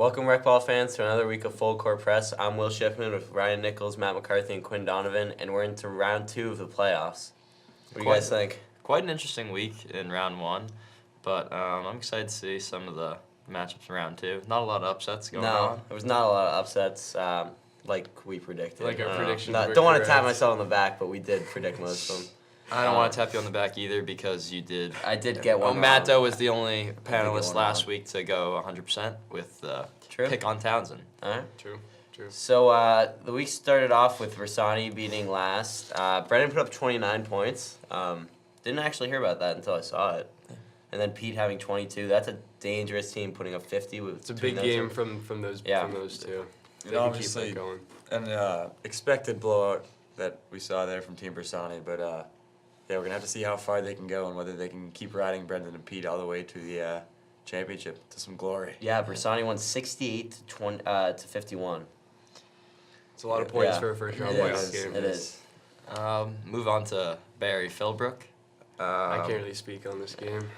Welcome, RecBall fans, to another week of Full Court Press. I'm Will Schiffman with Ryan Nichols, Matt McCarthy, and Quinn Donovan, and we're into round 2 of the playoffs. What do you guys think? Quite an interesting week in round 1, but I'm excited to see some of the matchups in round 2. Not a lot of upsets going on. No, there was not a lot of upsets like we predicted. Like our predictions were Don't want to tap correct. myself on the back, but we did predict most of them. I don't want to tap you on the back either because you did. I did get one. Matt wrong. was the only panelist one last wrong. week to go 100% with the True. pick on Townsend. All right. True. So the week started off with Versani beating last. Brendan put up 29 points. Didn't actually hear about that until I saw it. And then Pete having 22. That's a dangerous team putting up 50 with. It's a big game from those two. And obviously, an expected blowout that we saw there from Team Bersani, but yeah, we're gonna have to see how far they can go and whether they can keep riding Brendan and Pete all the way to the championship, to some glory. Yeah, Bersani won 68 to 51. It's a lot of points Yeah. for a first round It playoff is. game. It is. Move on to Barry Philbrook. I can't really speak on this game.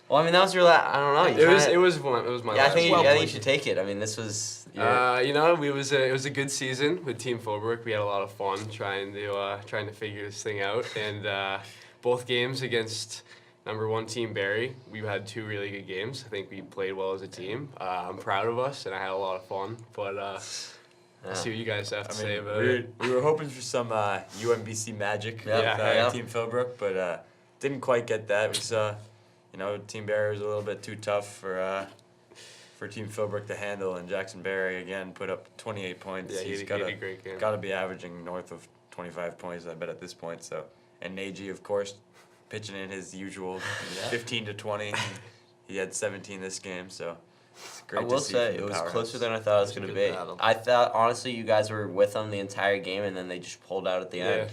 Well, I mean, that was your last. I don't know. It was my Yeah, I last think one. you should take it. I mean, this was. It was a good season with Team Philbrook. We had a lot of fun trying to figure this thing out, and both games against number 1 team Barry, we had 2 really good games. I think we played well as a team. I'm proud of us, and I had a lot of fun. But I'll see what you guys have to say about it. We were hoping for some UMBC magic with Team Philbrook, but didn't quite get that. We saw, Team Barry was a little bit too tough for Team Philbrook to handle, and Jackson Barry again put up 28 points. Yeah, he had a great game. Got to be averaging north of 25 points, I bet, at this point. So, and Nagy, of course, pitching in his usual 15 to 20. He had 17 this game, so it's great I will to see. say from it the was powerhouse. closer than I thought it was going to be. battle. I thought honestly you guys were with them the entire game, and then they just pulled out at the end.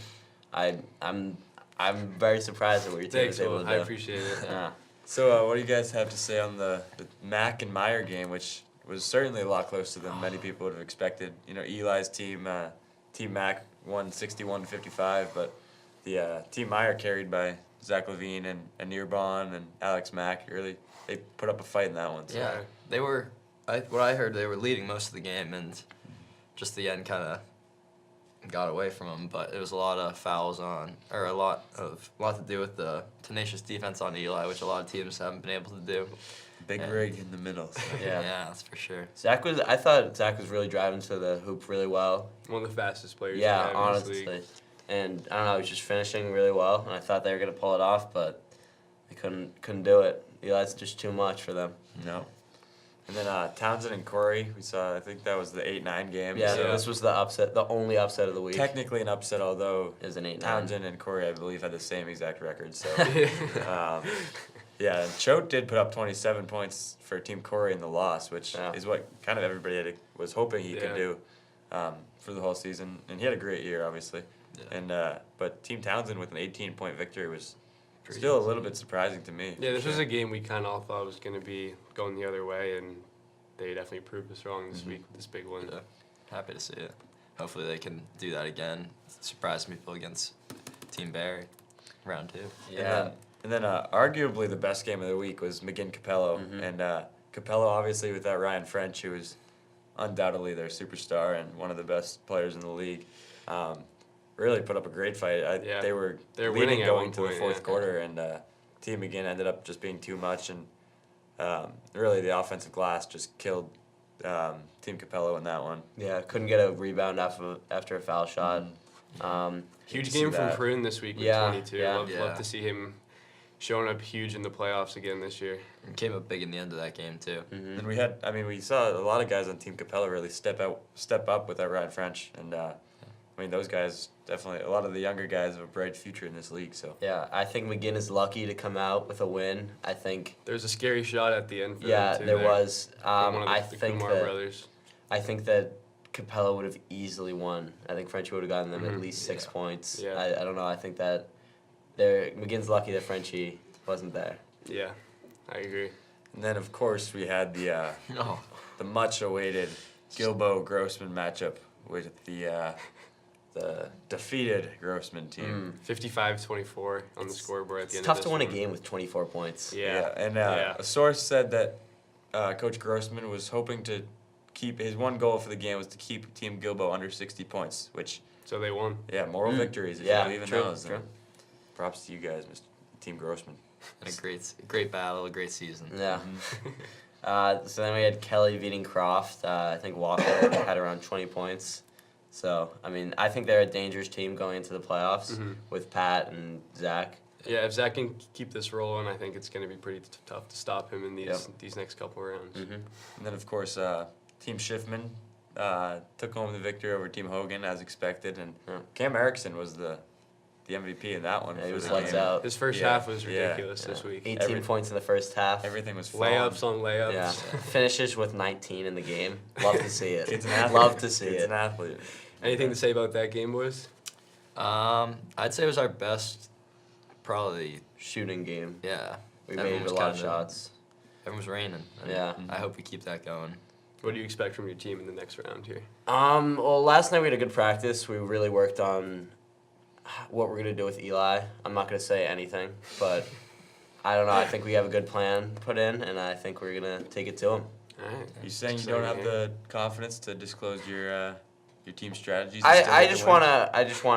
I'm very surprised at what your team Thanks, was able Will. to I do. appreciate it. Yeah. So, what do you guys have to say on the Mac and Meyer game, which was certainly a lot closer than many people would have expected? Eli's team, Team Mac, won 61-55, but the Team Meyer, carried by Zach Levine and Nearbon and Alex Mack, really they put up a fight in that one. So. Yeah, they were. What I heard, they were leading most of the game, and just the end kind of got away from them. But it was a lot of fouls on, or a lot to do with the tenacious defense on Eli, which a lot of teams haven't been able to do. Big rig in the middle. So. Yeah. That's for sure. I thought Zach was really driving to the hoop really well. One of the fastest players. Yeah, we have in honestly. this league. And I don't know, he was just finishing really well, and I thought they were gonna pull it off, but they couldn't do it. Eli's just too much for them. No. And then Townsend and Corey, we saw. I think that was the 8-9 game. Yeah, so this was the only upset of the week. technically an upset, although Is an 8-9. Townsend and Corey, I believe, had the same exact record. So. Yeah, and Choate did put up 27 points for Team Corey in the loss, which is what kind of everybody was hoping he could do for the whole season. And he had a great year, obviously. Yeah. And but Team Townsend with an 18-point victory was still a little bit surprising to me. Yeah, this was a game we kind of all thought was going to be going the other way, and they definitely proved us wrong this week with this big win. Yeah. Happy to see it. Hopefully they can do that again. Surprise people against Team Barry, round 2. Yeah. And then arguably the best game of the week was McGinn Capello. And Capello, obviously, with that Ryan French, who was undoubtedly their superstar and one of the best players in the league, really put up a great fight. They were They're leading winning at going one to the point, fourth quarter, and Team McGinn ended up just being too much. And really, the offensive glass just killed Team Capello in that one. Yeah, couldn't get a rebound after a foul shot. Huge game from Prune this week with 22. Yeah. Love to see him showing up huge in the playoffs again this year. And came up big in the end of that game too. And we saw a lot of guys on Team Capella really step up with that Ryan French, and those guys definitely, a lot of the younger guys have a bright future in this league. So Yeah, I think McGinn is lucky to come out with a win. I think. There's a scary shot at the end for Yeah, them too. there there. was. From one I of the think Kumar that brothers. I think that Capella would have easily won. I think Frenchie would have gotten them at least 6 points. Yeah. I don't know. I think that McGinn's lucky that Frenchie wasn't there. Yeah, I agree. and then of course we had the much awaited Gilbo Grossman matchup with the defeated Grossman team. 55-24 on the scoreboard at the It's end tough of to this win a one. game with 24 points. Yeah. And a source said that Coach Grossman was hoping to keep his one goal for the game was to keep Team Gilbo under 60 points, which So they won. moral victories if Yeah, you believe in true, those. true. And props to you guys, Mr. Team Grossman. And a great battle, a great season. Yeah. So then we had Kelly beating Croft. I think Walker had around 20 points. So, I mean, I think they're a dangerous team going into the playoffs with Pat and Zach. Yeah, if Zach can keep this rolling, I think it's going to be pretty tough to stop him in these next couple rounds. And then, of course, Team Schiffman took home the victory over Team Hogan as expected, and Cam Erickson was the MVP in that one. Yeah, he for was the lights game. out. His first half was ridiculous this week. 18 points in the first half. Everything was flowing. Layups on layups. Yeah. Finishes with 19 in the game. Love to see it. Kid's an athlete. Love to see Kid's it. an athlete. Anything to say about that game, boys? I'd say it was our best, probably. Shooting game. Yeah. We Everyone made was a lot of kinda- shots. Everyone was raining. And Yeah. I hope we keep that going. What do you expect from your team in the next round here? Well, last night we had a good practice. We really worked on what we're gonna do with Eli. I'm not gonna say anything, but I don't know. I think we have a good plan put in, and I think we're gonna take it to him. All right. You saying you don't have the confidence to disclose your team strategies? I just want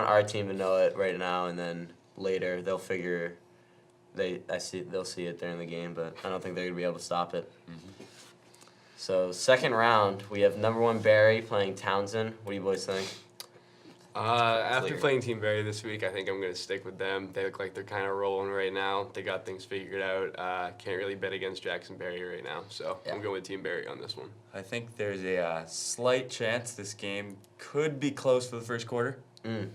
our team to know it right now, and then later they'll figure. They'll see it during the game, but I don't think they're gonna be able to stop it. So second round, we have number 1 Barry playing Townsend. What do you boys think? After Clear. playing Team Barry this week, I think I'm going to stick with them. They look like they're kind of rolling right now. They got things figured out. Can't really bet against Jackson Barry right now, so I'm going with Team Barry on this one. I think there's a slight chance this game could be close for the first quarter. Tommy,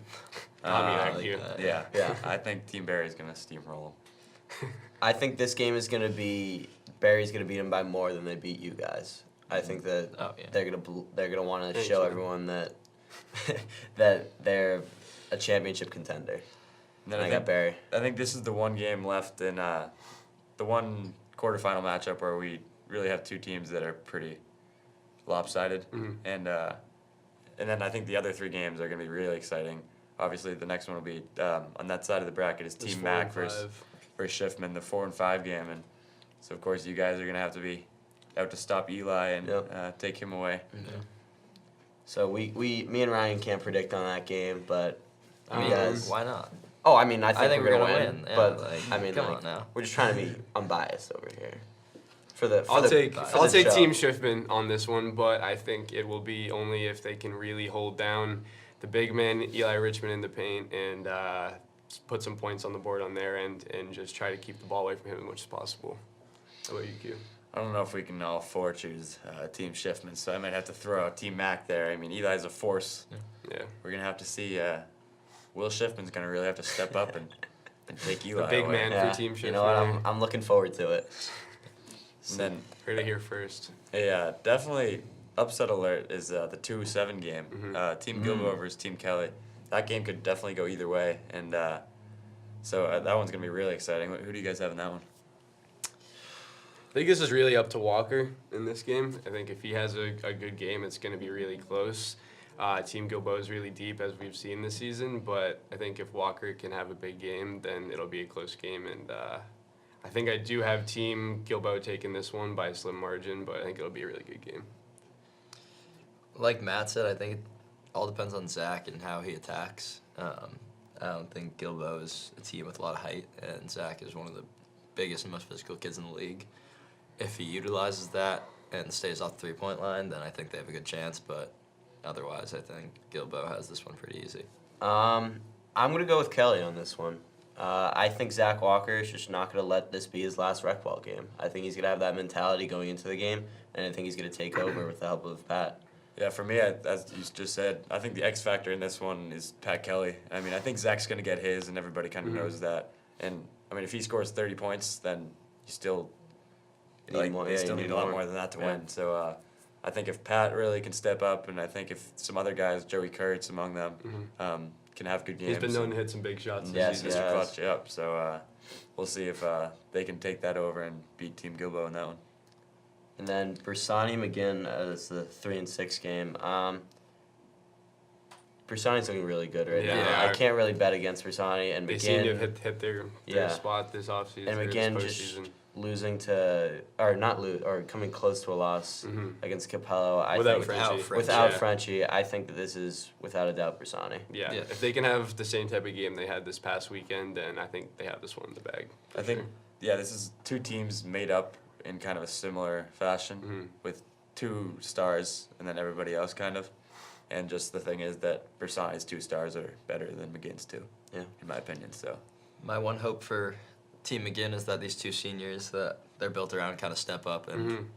I thank like you. that. Yeah. Yeah. I think Team Barry is going to steamroll them. I think this game is gonna be Barry's gonna beat them by more than they beat you guys. I think that Oh, yeah. they're gonna want to Thanks, show man. everyone that that they're a championship contender. And then And I got Barry. I think this is the one game left in the one quarterfinal matchup where we really have two teams that are pretty lopsided, and then I think the other 3 games are going to be really exciting. Obviously, the next one will be on that side of the bracket is This Team 4 Mac and versus 5. Schiffman, the 4 and 5 game, and so of course you guys are going to have to be out to stop Eli and take him away. So me and Ryan can't predict on that game, but I you mean, guys. why not? Oh, I mean, I think we're we're gonna win. win. Yeah, But like, I mean, come like, on now. we're just trying to be unbiased over here. For I'll take show. Team Schiffman on this one, but I think it will be only if they can really hold down the big man Eli Richmond in the paint and put some points on the board on their end and just try to keep the ball away from him as much as possible. How about you, Q? I don't know if we can all 4 choose Team Schiffman, so I might have to throw out Team Mac there. I mean, Eli's a force. Yeah. We're going to have to see Will Schiffman's going to really have to step up and take Eli The big away. man Yeah, for Team Schiffman. you know what? I'm looking forward to it. And then Heard it here first. definitely upset alert is the 2-7 game. Team Gilbo versus Team Kelly. That game could definitely go either way, and so that one's going to be really exciting. Who do you guys have in that one? I think this is really up to Walker in this game. I think if he has a good game, it's going to be really close. Team Gilbo is really deep, as we've seen this season, but I think if Walker can have a big game, then it'll be a close game. And I think I do have Team Gilbo taking this one by a slim margin, but I think it'll be a really good game. Like Matt said, I think it all depends on Zach and how he attacks. I don't think Gilbo is a team with a lot of height, and Zach is one of the biggest and most physical kids in the league. If he utilizes that and stays off the 3-point line, then I think they have a good chance, but otherwise I think Gilbo has this one pretty easy. I'm going to go with Kelly on this one. I think Zach Walker is just not going to let this be his last RecBall game. I think he's going to have that mentality going into the game, and I think he's going to take over with the help of Pat. Yeah, for me, as you just said, I think the X factor in this one is Pat Kelly. I mean, I think Zach's going to get his, and everybody kind of knows that. And, I mean, if he scores 30 points, then you still Need more- they yeah, still you need need a lot more. more than that to Yeah. win. So I think if Pat really can step up, and I think if some other guys, Joey Kurtz among them, can have good games. He's been known to hit some big shots this Yes, season. yeah. Mr. Clutch, yep. So we'll see if they can take that over and beat Team Gilbo in that one. And then Bersani McGinn is the 3 and 6 game. Bersani's looking really good right Yeah, now. they I are. can't really bet against Bersani and They seem to McGinn. have hit their Yeah. spot this offseason. And or McGinn this just postseason. losing to, or not lose, or coming close to a loss against Capello. I Without think Frenchie. without Yeah. Frenchie, I think that this is without a doubt Bersani. Yeah. Yeah. If they can have the same type of game they had this past weekend, then I think they have this one in the bag. I think, yeah, this is two teams made up in kind of a similar fashion with 2 stars and then everybody else kind of. And just the thing is that Bersani's 2 stars are better than McGinn's 2. Yeah. In my opinion, so. My one hope for Team McGinn is that these 2 seniors that they're built around kind of step up and,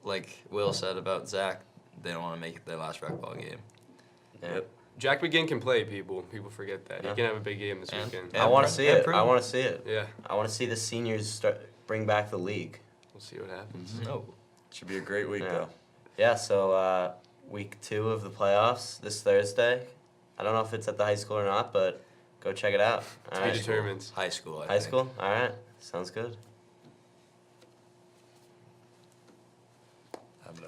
like Will said about Zach, they don't want to make it their last RecBall game. Yeah. Yep. Jack McGinn can play, people. People forget that. Yeah. He can have a big game this And- weekend. Yeah. I want to Brent- see and it. I Pruden. want to see it. Yeah. I want to see the seniors bring back the league. We'll see what happens. No. Should be a great week, Yeah. though. Yeah, so week 2 of the playoffs this Thursday. I don't know if it's at the high school or not, but go check it out. All To be right. determined. High school, I High think. school? All right. Sounds good.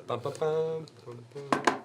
Bum, bum, bum, bum, bum.